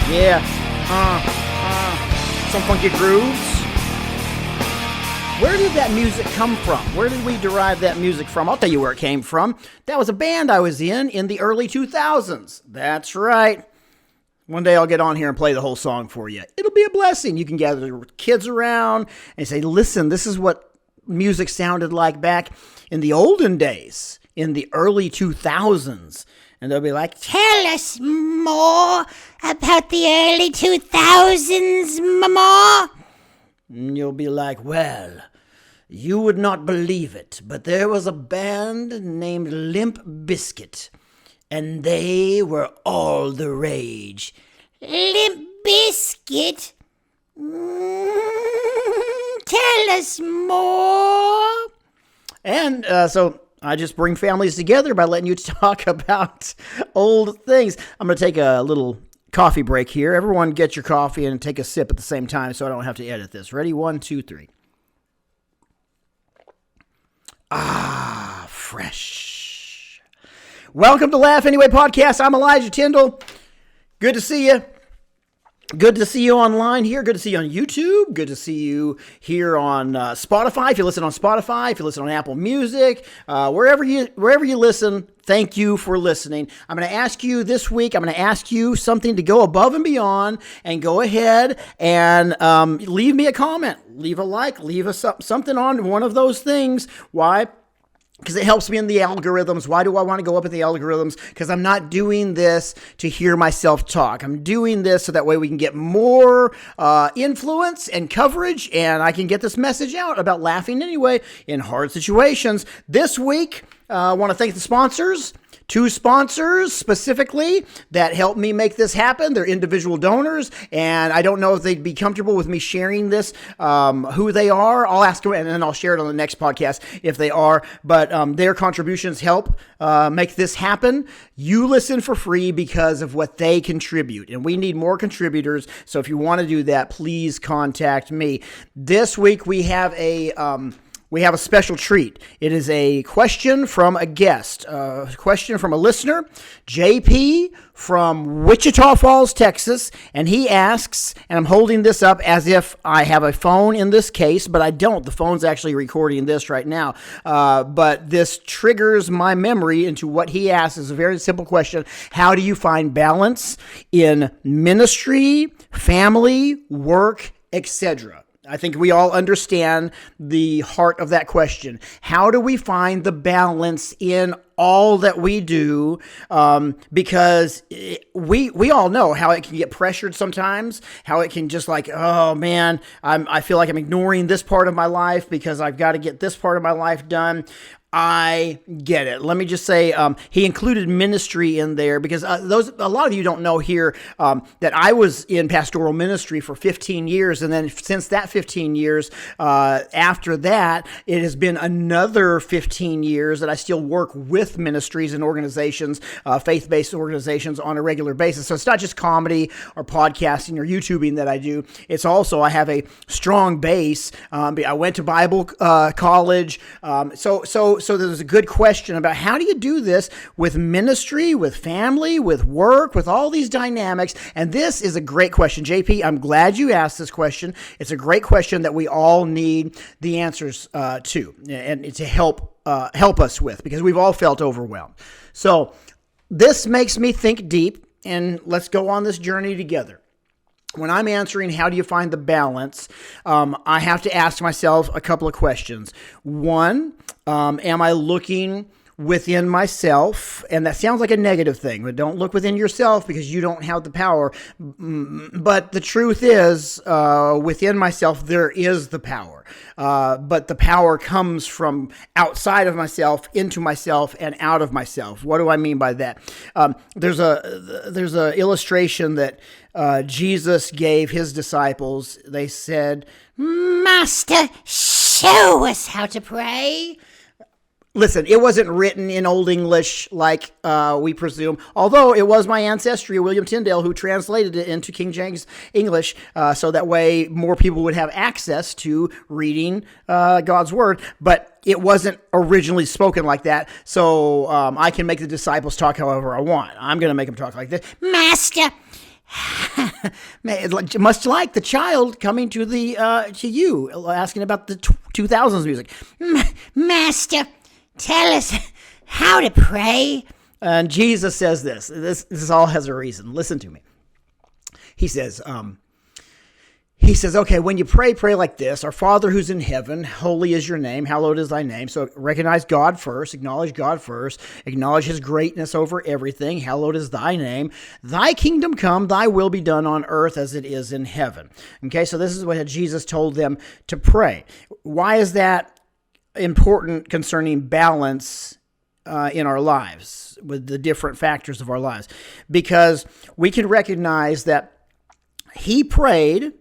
Yeah. Some funky grooves. Where did that music come from? Where did we derive that music from? I'll tell you where it came from. That was a band I was in the early 2000s. That's right. One day I'll get on here and play the whole song for you. It'll be a blessing. You can gather kids around and say, listen, this is what music sounded like back in the olden days, in the early 2000s. And they'll be like, tell us more about the early 2000s, Mama. And you'll be like, well, you would not believe it, but there was a band named Limp Bizkit, and they were all the rage. Limp Bizkit? Tell us more. And so I just bring families together by letting you talk about old things. I'm going to take a little coffee break here. Everyone get your coffee and take a sip at the same time so I don't have to edit this. Ready? 1, 2, 3. Ah, fresh. Welcome to Laugh Anyway Podcast. I'm Elijah Tyndall. Good to see you. Good to see you online here. Good to see you on YouTube. Good to see you here on Spotify. If you listen on Spotify, if you listen on Apple Music, wherever you listen, thank you for listening. I'm going to ask you this week, I'm going to ask you something to go above and beyond, and go ahead and leave me a comment. Leave a like. Leave something on one of those things. Why? Because it helps me in the algorithms. Why do I want to go up in the algorithms? Because I'm not doing this to hear myself talk. I'm doing this so that way we can get more influence and coverage, and I can get this message out about laughing anyway in hard situations. This week, I want to thank the sponsors. 2 sponsors specifically that helped me make this happen. They're individual donors, and I don't know if they'd be comfortable with me sharing this, who they are. I'll ask them, and then I'll share it on the next podcast if they are. But their contributions help make this happen. You listen for free because of what they contribute, and we need more contributors. So if you want to do that, please contact me. This week we have a special treat. It is a question from a guest, a question from a listener, JP from Wichita Falls, Texas, and he asks, and I'm holding this up as if I have a phone in this case, but I don't. The phone's actually recording this right now, but this triggers my memory into what he asks. Is a very simple question. How do you find balance in ministry, family, work, etc.? I think we all understand the heart of that question. How do we find the balance in all that we do? Because we all know how it can get pressured sometimes, how it can just like, oh man, I feel like I'm ignoring this part of my life because I've got to get this part of my life done. I get it. Let me just say, he included ministry in there because a lot of you don't know here that I was in pastoral ministry for 15 years, and then since that 15 years, after that, it has been another 15 years that I still work with ministries and organizations, faith-based organizations on a regular basis. So it's not just comedy or podcasting or YouTubing that I do. It's also I have a strong base. I went to Bible college, so there's a good question about how do you do this with ministry, with family, with work, with all these dynamics. And this is a great question. JP, I'm glad you asked this question. It's a great question that we all need the answers to and to help us with, because we've all felt overwhelmed. So this makes me think deep, and let's go on this journey together. When I'm answering how do you find the balance, I have to ask myself a couple of questions. One, am I looking within myself? And that sounds like a negative thing, but don't look within yourself because you don't have the power. But the truth is, within myself, there is the power. But the power comes from outside of myself, into myself, and out of myself. What do I mean by that? There's a illustration that Jesus gave his disciples. They said, Master, show us how to pray. Listen, it wasn't written in Old English like we presume, although it was my ancestry, William Tyndale, who translated it into King James English, so that way more people would have access to reading God's Word, but it wasn't originally spoken like that, so I can make the disciples talk however I want. I'm going to make them talk like this. Master, much like the child coming to you, asking about the 2000s music. Master, tell us how to pray. And Jesus says this. This all has a reason. Listen to me. He says, okay, when you pray like this: Our Father who's in heaven, holy is your name, hallowed is thy name. So recognize God first, acknowledge God first, acknowledge his greatness over everything. Hallowed is thy name. Thy kingdom come, thy will be done on earth as it is in heaven. Okay, so this is what Jesus told them to pray. Why is that important concerning balance in our lives, with the different factors of our lives? Because we can recognize that he prayed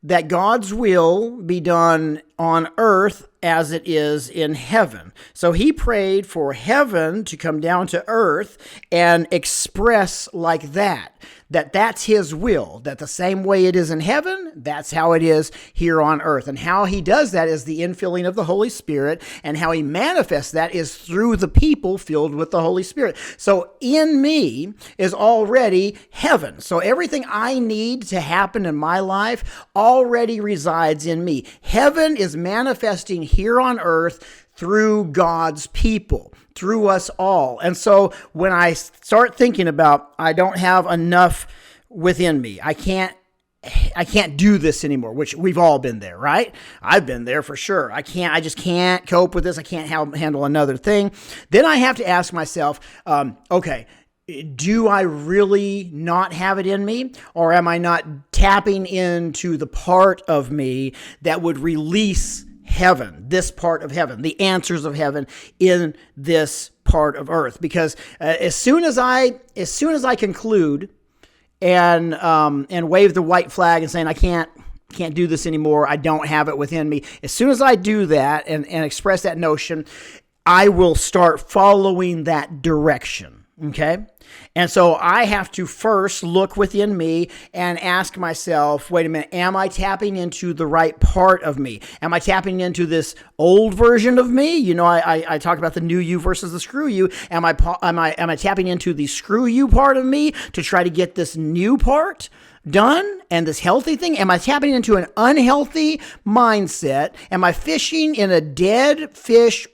that God's will be done on earth as it is in heaven. So he prayed for heaven to come down to earth and express like that's his will, that the same way it is in heaven, that's how it is here on earth. And how he does that is the infilling of the Holy Spirit, and how he manifests that is through the people filled with the Holy Spirit. So in me is already heaven. So everything I need to happen in my life already resides in me. Heaven is manifesting here on earth through God's people, through us all. And so when I start thinking about, I don't have enough within me, I can't do this anymore, which we've all been there, right? I've been there for sure. I just can't cope with this. I can't handle another thing. Then I have to ask myself, okay, do I really not have it in me? Or am I not tapping into the part of me that would release heaven, this part of heaven, the answers of heaven in this part of earth? Because as soon as I conclude and wave the white flag and saying I can't do this anymore, I don't have it within me, as soon as I do that and express that notion, I will start following that direction. Okay? And so I have to first look within me and ask myself, wait a minute, am I tapping into the right part of me? Am I tapping into this old version of me? You know, I talk about the new you versus the screw you. Am I tapping into the screw you part of me to try to get this new part done and this healthy thing? Am I tapping into an unhealthy mindset? Am I fishing in a dead fish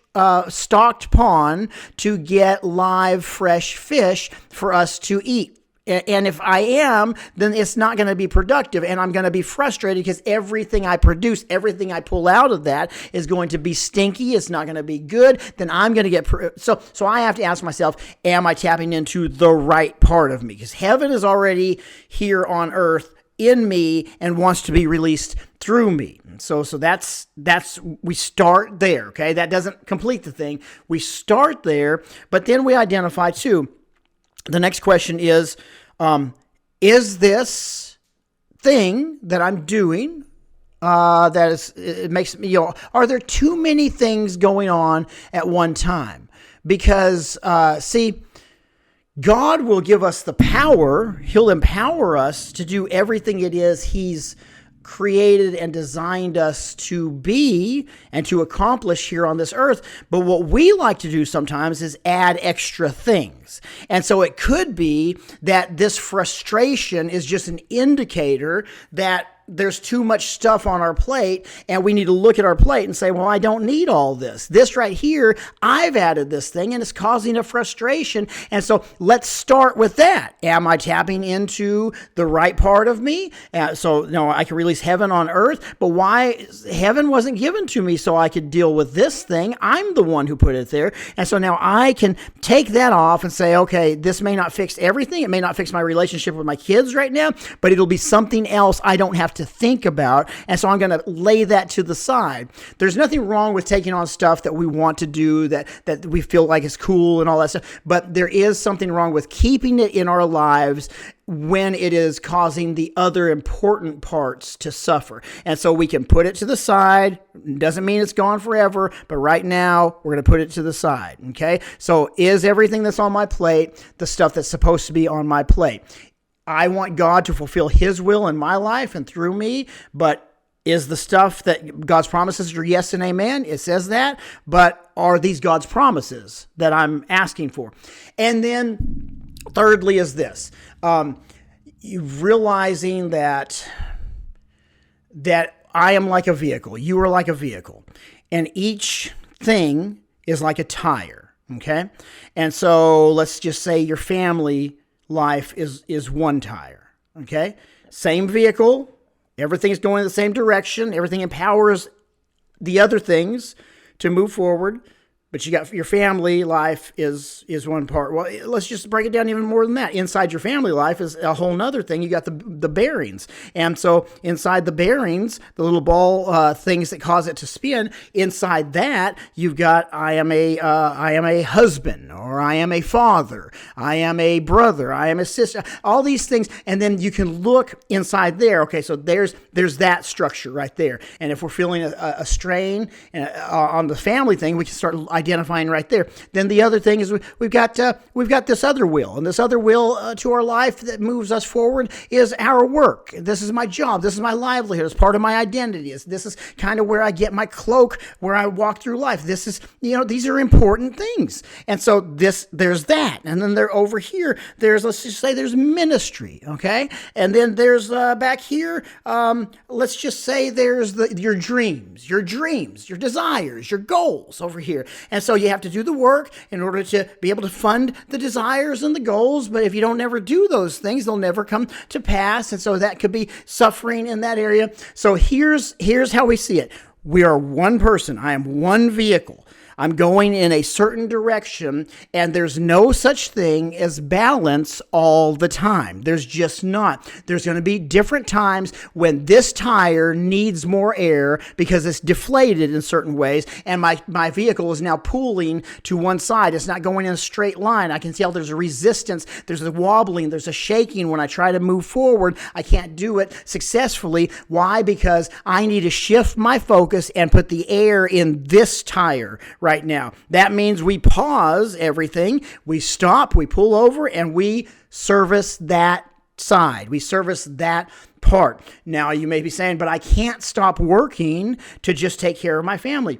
stocked pond to get live, fresh fish for us to eat? And if I am, then it's not going to be productive, and I'm going to be frustrated because everything I produce, everything I pull out of that is going to be stinky. It's not going to be good. Then I'm going to get so I have to ask myself, am I tapping into the right part of me? Because heaven is already here on earth in me and wants to be released through me. So that's we start there, okay? That doesn't complete the thing. We start there, but then we identify too. The next question is this thing that I'm doing it makes me, are there too many things going on at one time? Because see, God will give us the power. He'll empower us to do everything it is He's created and designed us to be and to accomplish here on this earth. But what we like to do sometimes is add extra things. And so it could be that this frustration is just an indicator that there's too much stuff on our plate, and we need to look at our plate and say, well, I don't need all this. This right here, I've added this thing, and it's causing a frustration. And so let's start with that. Am I tapping into the right part of me? So I can release heaven on earth, but why? Heaven wasn't given to me so I could deal with this thing. I'm the one who put it there. And so now I can take that off and say, okay, this may not fix everything. It may not fix my relationship with my kids right now, but it'll be something else I don't have to think about. And so I'm going to lay that to the side. There's nothing wrong with taking on stuff that we want to do, that we feel like is cool and all that stuff. But there is something wrong with keeping it in our lives when it is causing the other important parts to suffer. And so we can put it to the side. Doesn't mean it's gone forever, but right now we're going to put it to the side. Okay. So is everything that's on my plate the stuff that's supposed to be on my plate? I want God to fulfill His will in my life and through me, but is the stuff that God's promises are yes and amen? It says that, but are these God's promises that I'm asking for? And then thirdly is this. you realizing that I am like a vehicle, you are like a vehicle, and each thing is like a tire, okay? And so let's just say your family life is one tire, okay? Same vehicle, everything's going in the same direction, everything empowers the other things to move forward. But you got your family life is one part. Well, let's just break it down even more than that. Inside your family life is a whole nother thing. You got the bearings. And so inside the bearings, the little ball things that cause it to spin, inside that, you've got I am a husband, or I am a father, I am a brother, I am a sister, all these things. And then you can look inside there. Okay, so there's that structure right there. And if we're feeling a strain on the family thing, we can start identifying right there. Then the other thing is we've got this other will, and this other will to our life that moves us forward is our work. This is my job. This is my livelihood. It's part of my identity. This is kind of where I get my cloak, where I walk through life. This is, these are important things. And so there's that. And then there over here, let's just say there's ministry. Okay. And then there's back here, let's just say there's your dreams, your desires, your goals over here. And so you have to do the work in order to be able to fund the desires and the goals. But if you don't never do those things, they'll never come to pass. And so that could be suffering in that area. So here's how we see it. We are one person. I am one vehicle. I'm going in a certain direction, and there's no such thing as balance all the time. There's just not. There's going to be different times when this tire needs more air because it's deflated in certain ways, and my vehicle is now pulling to one side. It's not going in a straight line. I can tell there's a resistance, there's a wobbling, there's a shaking when I try to move forward. I can't do it successfully. Why? Because I need to shift my focus and put the air in this tire right now. That means we pause everything, we stop, we pull over, and we service that side. We service that part. Now, you may be saying, but I can't stop working to just take care of my family.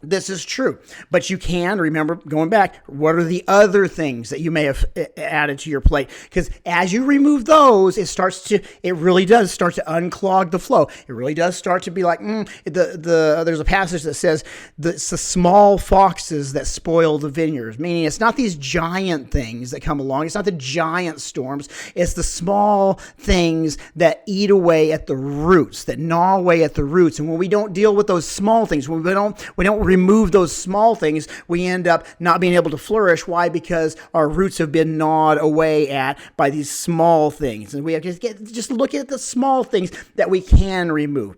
This is true, but you can remember, going back, what are the other things that you may have added to your plate? Because as you remove those, it really does start to unclog the flow. It really does start to be like, there's a passage that says it's the small foxes that spoil the vineyards, meaning it's not these giant things that come along. It's not the giant storms. It's the small things that eat away at the roots, that gnaw away at the roots. And when we don't deal with those small things, when we don't remove those small things, we end up not being able to flourish. Why? Because our roots have been gnawed away at by these small things. And we have to just look at the small things that we can remove.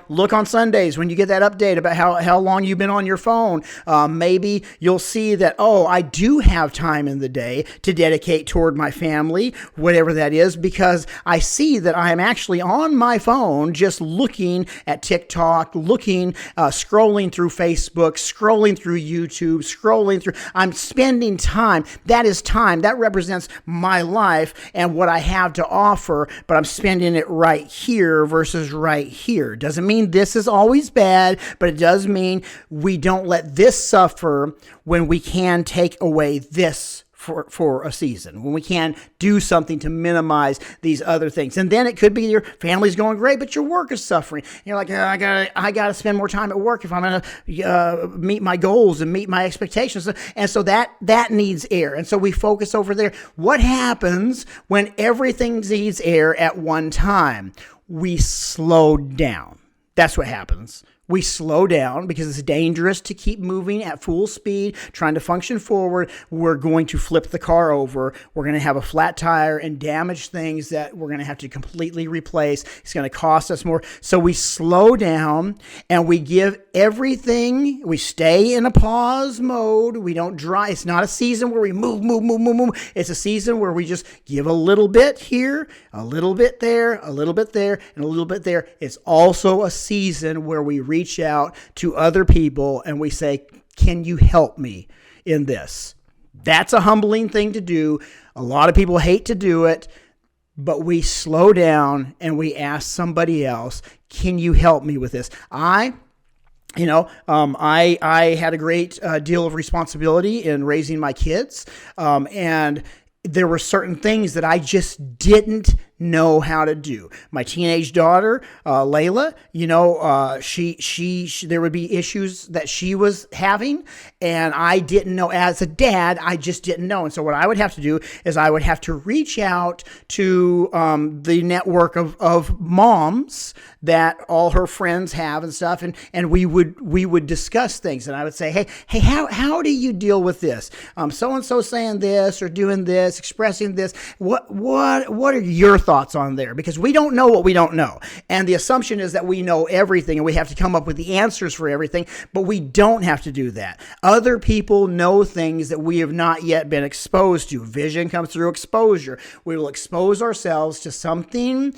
Look on Sundays when you get that update about how long you've been on your phone. Maybe you'll see that, I do have time in the day to dedicate toward my family, whatever that is, because I see that I am actually on my phone just looking at TikTok, scrolling through Facebook, scrolling through YouTube, I'm spending time. That is time. That represents my life and what I have to offer, but I'm spending it right here versus right here. Doesn't mean this is always bad, but it does mean we don't let this suffer when we can take away this for a season, when we can do something to minimize these other things. And then it could be your family's going great, but your work is suffering. And you're like, I gotta spend more time at work if I'm going to meet my goals and meet my expectations. And so that needs air. And so we focus over there. What happens when everything needs air at one time? We slow down. That's what happens. We slow down because it's dangerous to keep moving at full speed, trying to function forward. We're going to flip the car over. We're going to have a flat tire and damage things that we're going to have to completely replace. It's going to cost us more. So we slow down and we give everything. We stay in a pause mode. We don't drive. It's not a season where we move. It's a season where we just give a little bit here, a little bit there, a little bit there, and a little bit there. It's also a season where we reach out to other people and we say, can you help me in this? That's a humbling thing to do. A lot of people hate to do it, but we slow down and we ask somebody else, can you help me with this? I had a great deal of responsibility in raising my kids, and there were certain things that I just didn't know how to do. My teenage daughter, Layla, there would be issues that she was having, and I didn't know. As a dad, I just didn't know. And so what I would have to do is I would have to reach out to the network of moms that all her friends have and stuff, and we would discuss things, and I would say, hey, how do you deal with this? So and so saying this or doing this, expressing this. What are your thoughts on there? Because we don't know what we don't know, and the assumption is that we know everything and we have to come up with the answers for everything, but we don't have to do that. Other people know things that we have not yet been exposed to. Vision comes through exposure. We will expose ourselves to something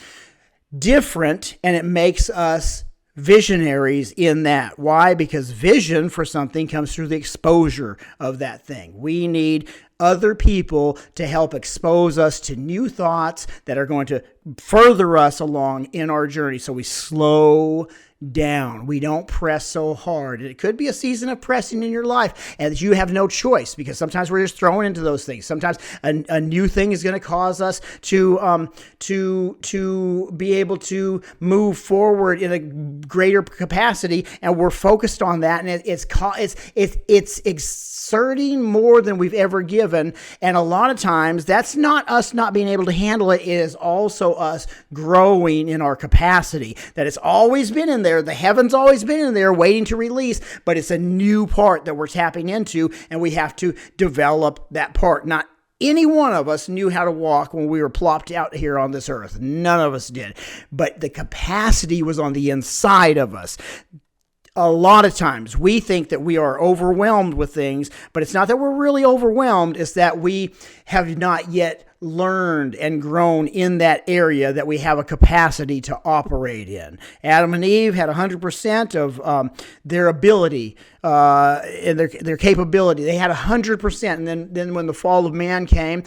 different, and it makes us visionaries in that. Why? Because vision for something comes through the exposure of that thing. We need other people to help expose us to new thoughts that are going to further us along in our journey. So we slow down. We don't press so hard. It could be a season of pressing in your life, and you have no choice, because sometimes we're just thrown into those things. Sometimes a new thing is going to cause us to be able to move forward in a greater capacity, and we're focused on that, and it's exerting more than we've ever given. And a lot of times that's not us not being able to handle it. It is also us growing in our capacity. That it's always been in there. The heaven's always been in there waiting to release, but it's a new part that we're tapping into, and we have to develop that part. Not any one of us knew how to walk when we were plopped out here on this earth. None of us did. But the capacity was on the inside of us. A lot of times we think that we are overwhelmed with things, but it's not that we're really overwhelmed. It's that we have not yet learned and grown in that area that we have a capacity to operate in. Adam and Eve had 100% of their ability and their capability. They had 100%, and then when the fall of man came,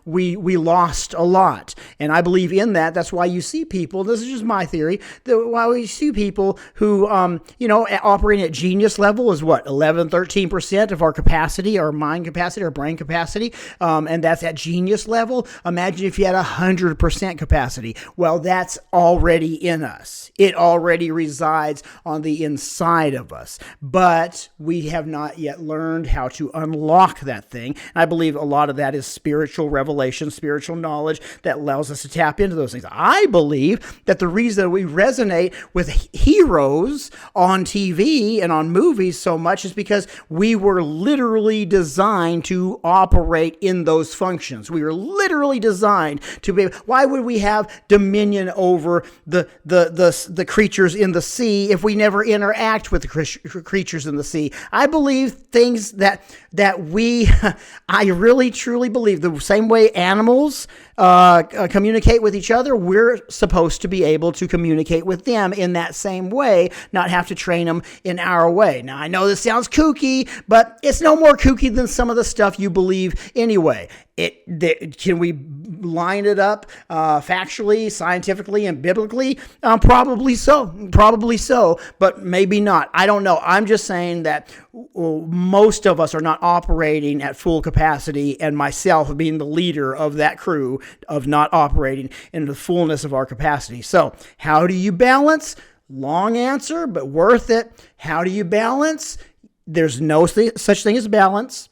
we lost a lot. And I believe in that. That's why you see people. This is just my theory. Why we see people who operating at genius level is what, 11-13% of our capacity, our mind capacity, our brain capacity, and that's at genius level. Imagine if you had 100% capacity. Well, that's already in us. It already resides on the inside of us. But we have not yet learned how to unlock that thing. And I believe a lot of that is spiritual revelation, spiritual knowledge that allows us to tap into those things. I believe that the reason we resonate with heroes on TV and on movies so much is because we were literally designed to operate in those functions. We were literally designed to be. Why would we have dominion over the creatures in the sea if we never interact with the creatures in the sea? I believe things that I really truly believe the same way animals communicate with each other, we're supposed to be able to communicate with them in that same way, not have to train them in our way. Now, I know this sounds kooky, but it's no more kooky than some of the stuff you believe anyway. Can we line it up factually, scientifically, and biblically? Probably so, but maybe not. I don't know. I'm just saying that most of us are not operating at full capacity, and myself being the leader of that crew of not operating in the fullness of our capacity. So how do you balance? Long answer, but worth it. How do you balance? There's no such thing as balance.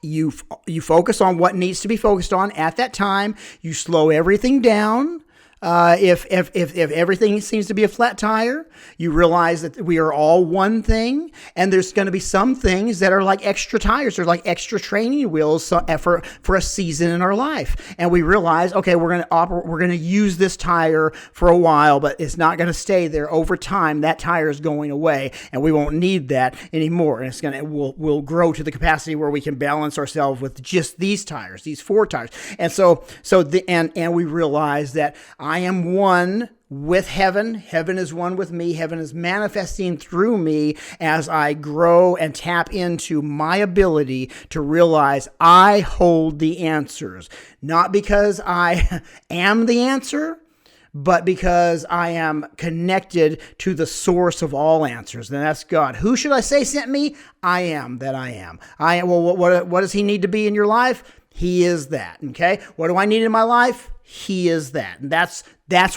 You focus on what needs to be focused on at that time. You slow everything down. If everything seems to be a flat tire, you realize that we are all one thing, and there's going to be some things that are like extra tires, or like extra training wheels for a season in our life. And we realize, okay, we're going to use this tire for a while, but it's not going to stay there. Over time, that tire is going away, and we won't need that anymore. And we'll grow to the capacity where we can balance ourselves with just these tires, these 4 tires. And we realize that I am one with heaven. Heaven is one with me. Heaven is manifesting through me as I grow and tap into my ability to realize I hold the answers. Not because I am the answer, but because I am connected to the source of all answers, and that's God. Who should I say sent me? I am that I am. Well, what does he need to be in your life? He is that. Okay. What do I need in my life? He is that. And that's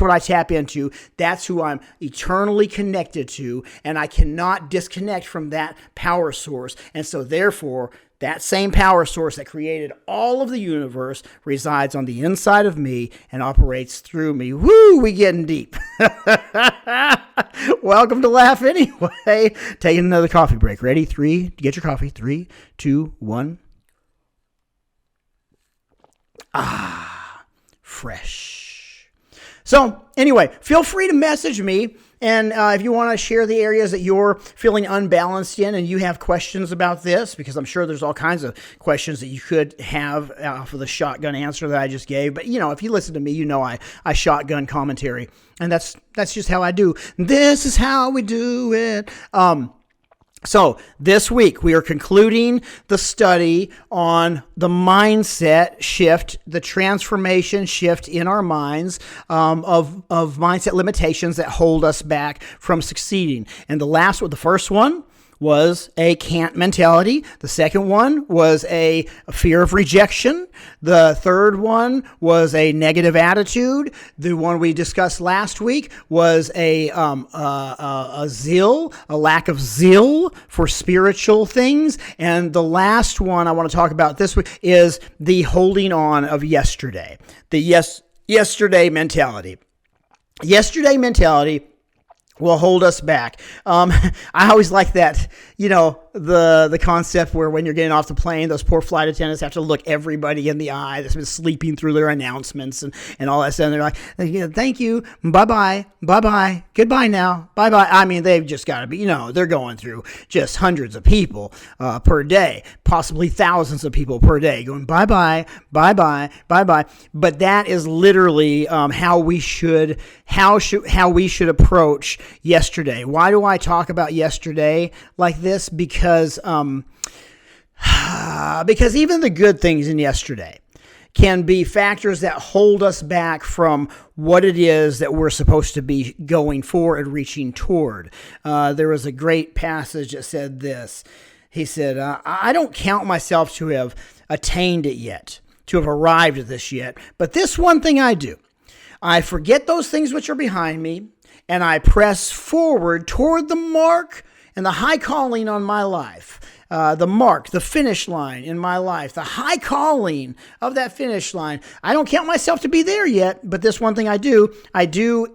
what I tap into. That's who I'm eternally connected to. And I cannot disconnect from that power source. And so therefore, that same power source that created all of the universe resides on the inside of me and operates through me. Woo, we getting deep. Welcome to Laugh Anyway. Taking another coffee break. Ready? Get your coffee. 3, 2, 1. Fresh. So anyway, feel free to message me. And if you want to share the areas that you're feeling unbalanced in and you have questions about this, because I'm sure there's all kinds of questions that you could have for the shotgun answer that I just gave. But, if you listen to me, I shotgun commentary. And that's just how I do. This is how we do it. So this week we are concluding the study on the mindset shift, the transformation shift in our minds of mindset limitations that hold us back from succeeding. And the first one was a can't mentality. The second one was a fear of rejection. The third one was a negative attitude. The one we discussed last week was a lack of zeal for spiritual things. And the last one I want to talk about this week is the holding on of yesterday. The yesterday mentality. Yesterday mentality will hold us back. I always like that, the concept where when you're getting off the plane, those poor flight attendants have to look everybody in the eye that's been sleeping through their announcements and all that stuff. And they're like, thank you, bye-bye, bye-bye, goodbye now, bye-bye. I mean, they've just got to be, they're going through just hundreds of people per day, possibly thousands of people per day going bye-bye, bye-bye, bye-bye. But that is literally how we should approach yesterday. Why do I talk about yesterday like this? Because even the good things in yesterday can be factors that hold us back from what it is that we're supposed to be going for and reaching toward. There was a great passage that said this. He said, I don't count myself to have attained it yet, to have arrived at this yet, but this one thing I do. I forget those things which are behind me, and I press forward toward the mark and the high calling on my life. The mark, the finish line in my life, the high calling of that finish line. I don't count myself to be there yet, but this one thing I do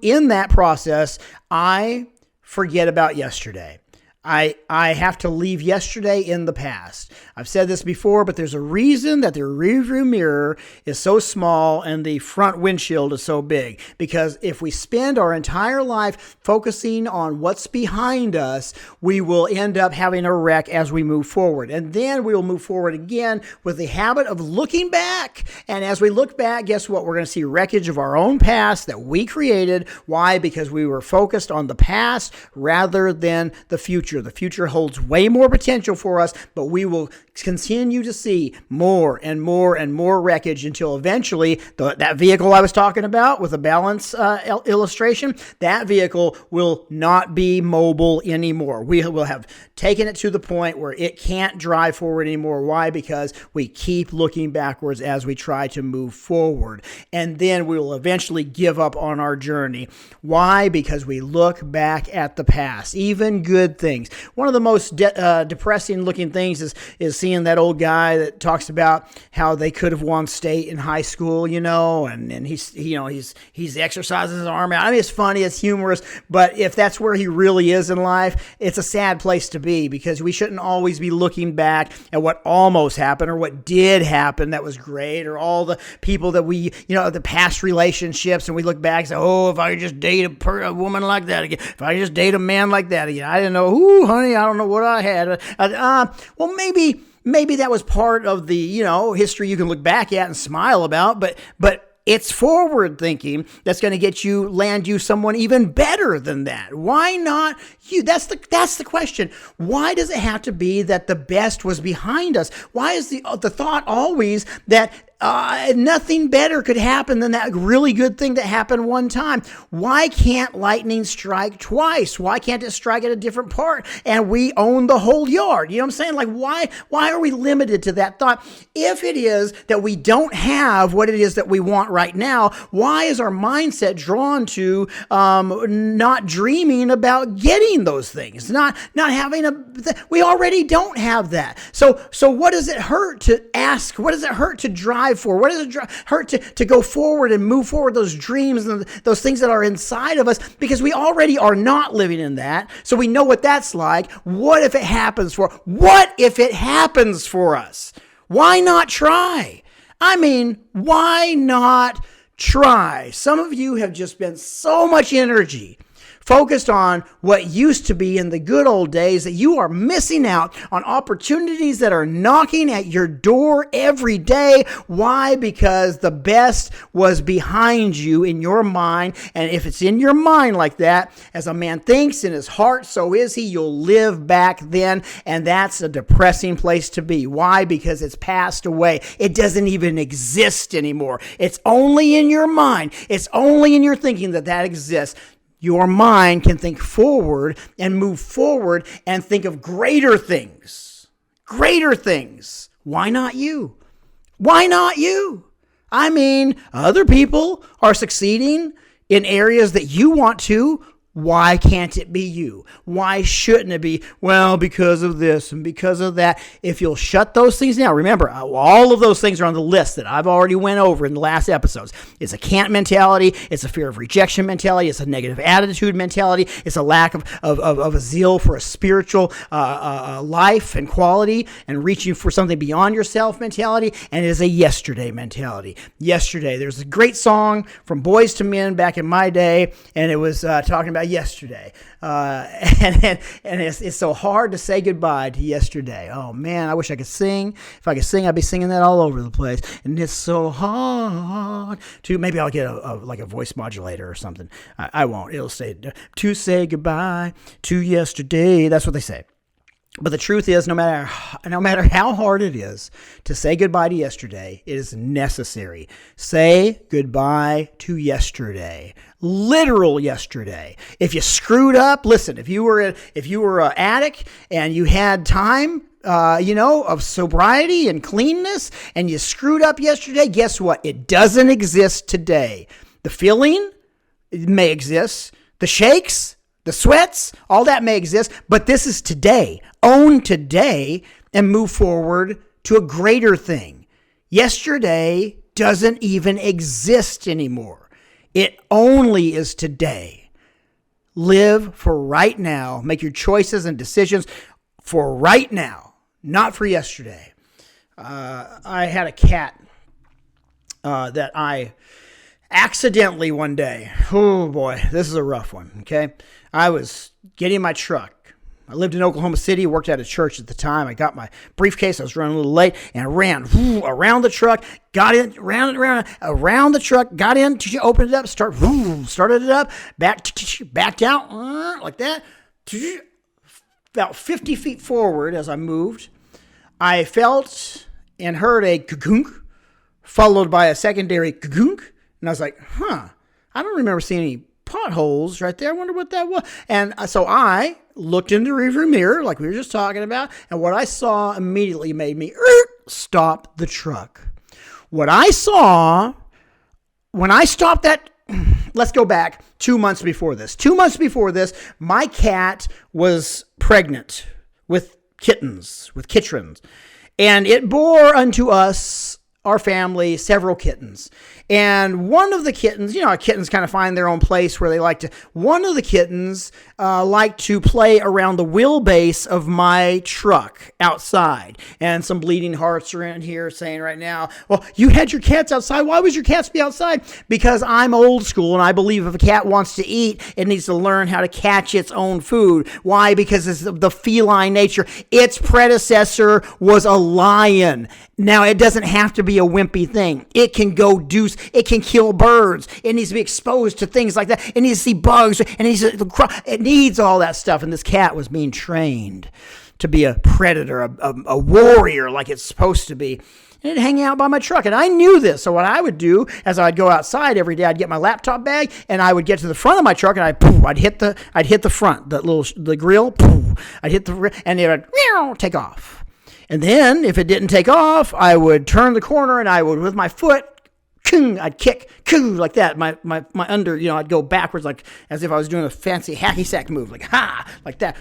in that process, I forget about yesterday. I have to leave yesterday in the past. I've said this before, but there's a reason that the rearview mirror is so small and the front windshield is so big. Because if we spend our entire life focusing on what's behind us, we will end up having a wreck as we move forward. And then we will move forward again with the habit of looking back. And as we look back, guess what? We're going to see wreckage of our own past that we created. Why? Because we were focused on the past rather than the future. The future holds way more potential for us, but we will continue to see more and more and more wreckage until eventually that vehicle I was talking about with a balance illustration, that vehicle will not be mobile anymore. We will have taken it to the point where it can't drive forward anymore. Why? Because we keep looking backwards as we try to move forward. And then we will eventually give up on our journey. Why? Because we look back at the past, even good things. One of the most depressing looking things is seeing that old guy that talks about how they could have won state in high school, and he's exercising his arm out. I mean, it's funny, it's humorous, but if that's where he really is in life, it's a sad place to be, because we shouldn't always be looking back at what almost happened or what did happen that was great, or all the people that we, the past relationships, and we look back and say, oh, if I could just date a woman like that again, if I could just date a man like that again, I didn't know, ooh, honey, I don't know what I had. Well, maybe that was part of the, history you can look back at and smile about, but it's forward thinking that's going to land you someone even better than that. Why not you? That's the question. Why does it have to be that the best was behind us? Why is the thought always that nothing better could happen than that really good thing that happened one time. Why can't lightning strike twice? Why can't it strike at a different part and we own the whole yard? You know what I'm saying? Like, why are we limited to that thought? If it is that we don't have what it is that we want right now, why is our mindset drawn to not dreaming about getting those things? Not having we already don't have that. So what does it hurt to ask? What does it hurt to drive for? What does it hurt to go forward and move forward those dreams and those things that are inside of us? Because we already are not living in that. So we know what that's like. What if it happens for us? Why not try? I mean, why not try? Some of you have just spent so much energy focused on what used to be in the good old days that you are missing out on opportunities that are knocking at your door every day. Why? Because the best was behind you in your mind. And if it's in your mind like that, as a man thinks in his heart, so is he. You'll live back then. And that's a depressing place to be. Why? Because it's passed away. It doesn't even exist anymore. It's only in your mind. It's only in your thinking that exists. Your mind can think forward and move forward and think of greater things. Greater things. Why not you? Why not you? I mean, other people are succeeding in areas that you want to. Why can't it be you? Why shouldn't it be? Well, because of this and because of that. If you'll shut those things down, remember, all of those things are on the list that I've already went over in the last episodes. It's a can't mentality. It's a fear of rejection mentality. It's a negative attitude mentality. It's a lack of a zeal for a spiritual life and quality and reaching for something beyond yourself mentality. And it is a yesterday mentality. Yesterday. There's a great song from Boys to Men back in my day, and it was talking about yesterday. And it's so hard to say goodbye to yesterday. Oh man, I wish I could sing. If I could sing, I'd be singing that all over the place. And it's so hard to, maybe I'll get a voice modulator or something. I won't. It'll say to say goodbye to yesterday. That's what they say. But the truth is, no matter how hard it is to say goodbye to yesterday, it is necessary. Say goodbye to yesterday. Literal yesterday. If you screwed up, listen, if you were an addict and you had time, of sobriety and cleanness, and you screwed up yesterday, guess what? It doesn't exist today. The feeling, it may exist. The shakes, the sweats, all that may exist, but this is today. Own today and move forward to a greater thing. Yesterday doesn't even exist anymore. It only is today. Live for right now. Make your choices and decisions for right now, not for yesterday. I had a cat that I accidentally one day, oh boy, this is a rough one, okay? I was getting my truck. I lived in Oklahoma City, worked at a church at the time. I got my briefcase. I was running a little late and I ran around the truck, got in, around the truck, got in, opened it up, started it up, backed out like that. About 50 feet forward as I moved, I felt and heard a kagunk, followed by a secondary kagunk. And I was like, I don't remember seeing any potholes right there. I wonder what that was. And so I looked in the rearview mirror like we were just talking about. And what I saw immediately made me stop the truck. What I saw when I stopped that, let's go back 2 months before this. 2 months before this, my cat was pregnant with kittens. And it bore unto us, our family, several kittens. And one of the kittens, kittens kind of find their own place where they like to. One of the kittens liked to play around the wheelbase of my truck outside. And some bleeding hearts are in here saying right now, well, you had your cats outside. Why would your cats be outside? Because I'm old school and I believe if a cat wants to eat, it needs to learn how to catch its own food. Why? Because it's the feline nature. Its predecessor was a lion. Now, it doesn't have to be a wimpy thing. It can go it can kill birds. It needs to be exposed to things like that. It needs to see bugs. It needs all that stuff. And this cat was being trained to be a predator, a warrior like it's supposed to be. and it'd hang out by my truck. And I knew this. So what I would do as I'd go outside every day, I'd get my laptop bag and I would get to the front of my truck and I'd hit the front, the grill. I'd hit and it would take off. And then if it didn't take off, I would turn the corner and I would, with my foot, I'd kick like that. My under, I'd go backwards like as if I was doing a fancy hacky sack move, like ha, like that.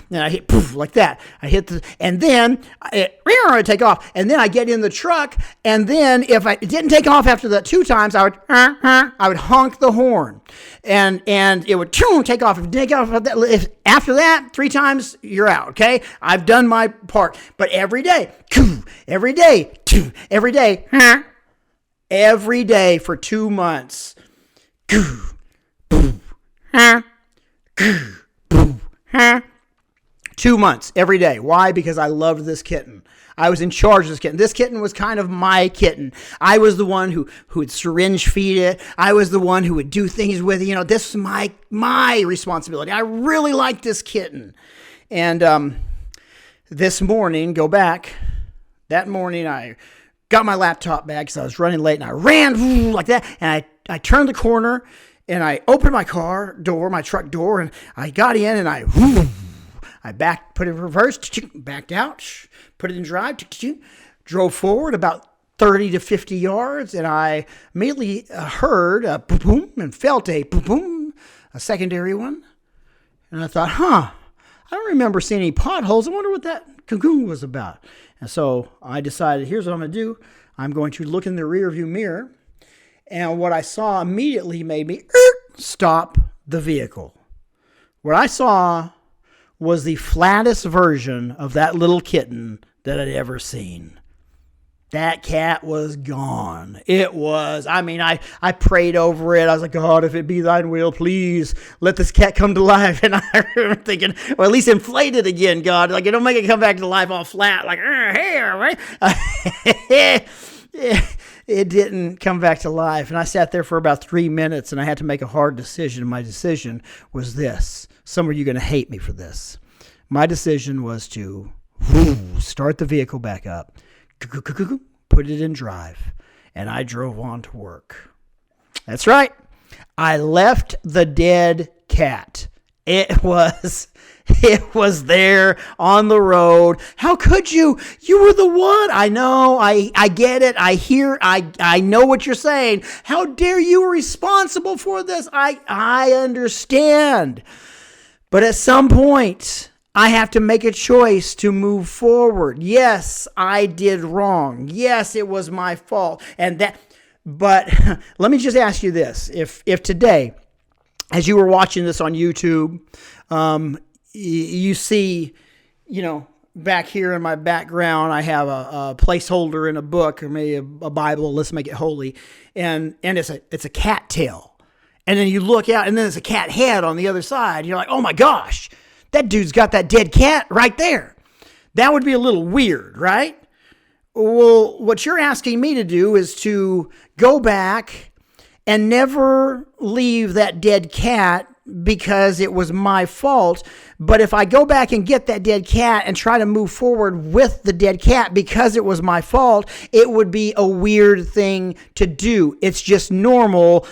And I hit poof like that. I hit and then I'd take off. And then I get in the truck, and then if it didn't take off after that 2 times, I would honk the horn, and it would take off. If it didn't take off after that 3 times, you're out. Okay, I've done my part. But every day, every day for 2 months. 2 months, every day. Why? Because I loved this kitten. I was in charge of this kitten. This kitten was kind of my kitten. I was the one who would syringe feed it. I was the one who would do things with it. This was my responsibility. I really liked this kitten. And this morning, that morning I got my laptop bag because I was running late, and I ran like that, and I turned the corner, and I opened my truck door, and I got in, and I put it in reverse, backed out, put it in drive, drove forward about 30 to 50 yards, and I immediately heard a boom and felt a boom, a secondary one, and I thought, I don't remember seeing any potholes. I wonder what that cocoon was about. And so I decided, here's what I'm going to do. I'm going to look in the rearview mirror. And what I saw immediately made me stop the vehicle. What I saw was the flattest version of that little kitten that I'd ever seen. That cat was gone. It was, I prayed over it. I was like, God, if it be thine will, please let this cat come to life. And I remember thinking, or at least inflate it again, God. Like, don't make it come back to life all flat. Like, here, right? It didn't come back to life. And I sat there for about 3 minutes, and I had to make a hard decision. My decision was this. Some of you are going to hate me for this. My decision was to start the vehicle back up, put it in drive, and I drove on to work. That's right. I left the dead cat. It was there on the road. How could you? You were the one. I know. I get it. I know what you're saying. How dare you were responsible for this? I understand. But at some point, I have to make a choice to move forward. Yes, I did wrong. Yes, it was my fault. But let me just ask you this. If today, as you were watching this on YouTube, you see, back here in my background, I have a placeholder in a book or maybe a Bible. Let's make it holy. And it's a cat tail. And then you look out and then there's a cat head on the other side. You're like, oh my gosh. That dude's got that dead cat right there. That would be a little weird, right? Well, what you're asking me to do is to go back and never leave that dead cat because it was my fault. But if I go back and get that dead cat and try to move forward with the dead cat because it was my fault, it would be a weird thing to do. It's just normal.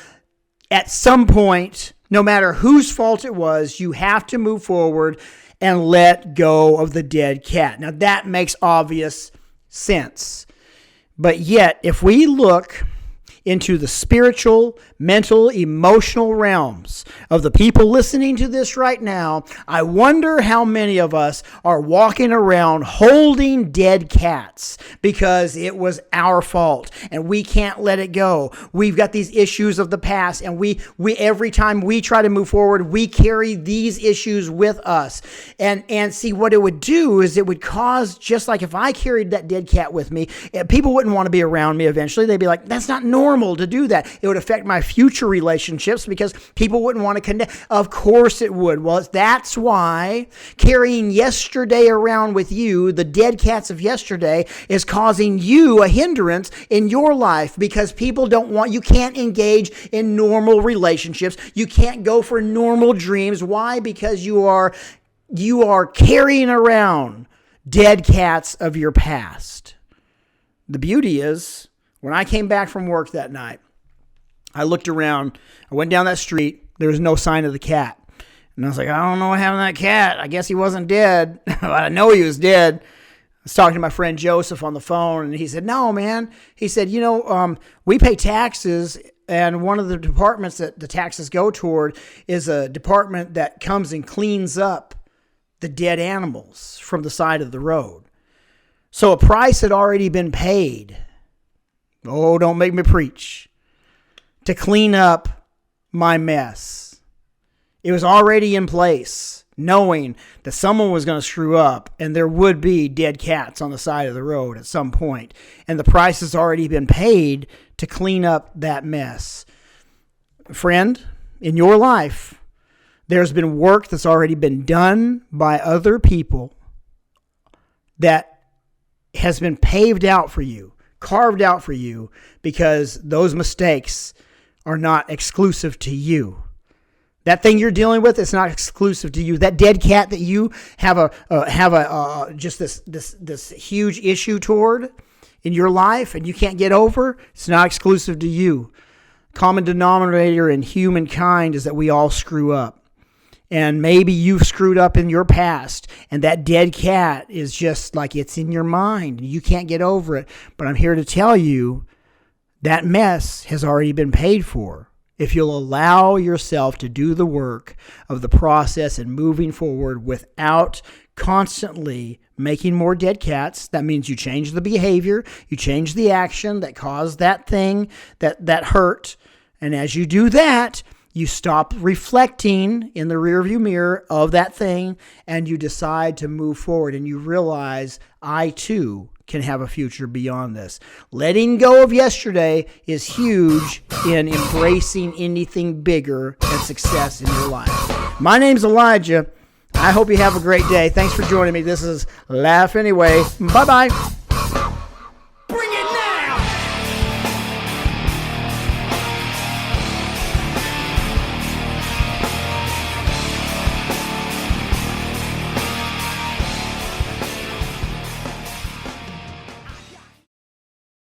At some point, no matter whose fault it was, you have to move forward and let go of the dead cat. Now, that makes obvious sense. But yet, if we look into the spiritual, mental, emotional realms of the people listening to this right now, I wonder how many of us are walking around holding dead cats because it was our fault and we can't let it go. We've got these issues of the past, and we every time we try to move forward, we carry these issues with us. And see, what it would do is it would cause, just like if I carried that dead cat with me, people wouldn't want to be around me eventually. They'd be like, that's not normal to do that. It would affect my future relationships because people wouldn't want to connect. Of course it would. Well, that's why carrying yesterday around with you, the dead cats of yesterday, is causing you a hindrance in your life because people you can't engage in normal relationships. You can't go for normal dreams. Why? Because you are carrying around dead cats of your past. the beauty is, when I came back from work that night, I looked around. I went down that street. There was no sign of the cat. And I was like, I don't know what happened to that cat. I guess he wasn't dead. I know he was dead. I was talking to my friend Joseph on the phone, and he said, no, man. He said, we pay taxes, and one of the departments that the taxes go toward is a department that comes and cleans up the dead animals from the side of the road. So a price had already been paid. Oh, don't make me preach. To clean up my mess. It was already in place, knowing that someone was going to screw up and there would be dead cats on the side of the road at some point. And the price has already been paid to clean up that mess. Friend, in your life, there's been work that's already been done by other people that has been paved out for you, carved out for you, because those mistakes are not exclusive to you. That thing you're dealing with is not exclusive to you. That dead cat that you have just this huge issue toward in your life and you can't get over, it's not exclusive to you. Common denominator in humankind is that we all screw up. And maybe you've screwed up in your past, and that dead cat is just like it's in your mind. You can't get over it. But I'm here to tell you that mess has already been paid for. If you'll allow yourself to do the work of the process and moving forward without constantly making more dead cats, that means you change the behavior, you change the action that caused that thing that hurt. And as you do that, you stop reflecting in the rearview mirror of that thing and you decide to move forward and you realize, I too can have a future beyond this. Letting go of yesterday is huge in embracing anything bigger and success in your life. My name's Elijah. I hope you have a great day. Thanks for joining me. This is Laugh Anyway. Bye-bye.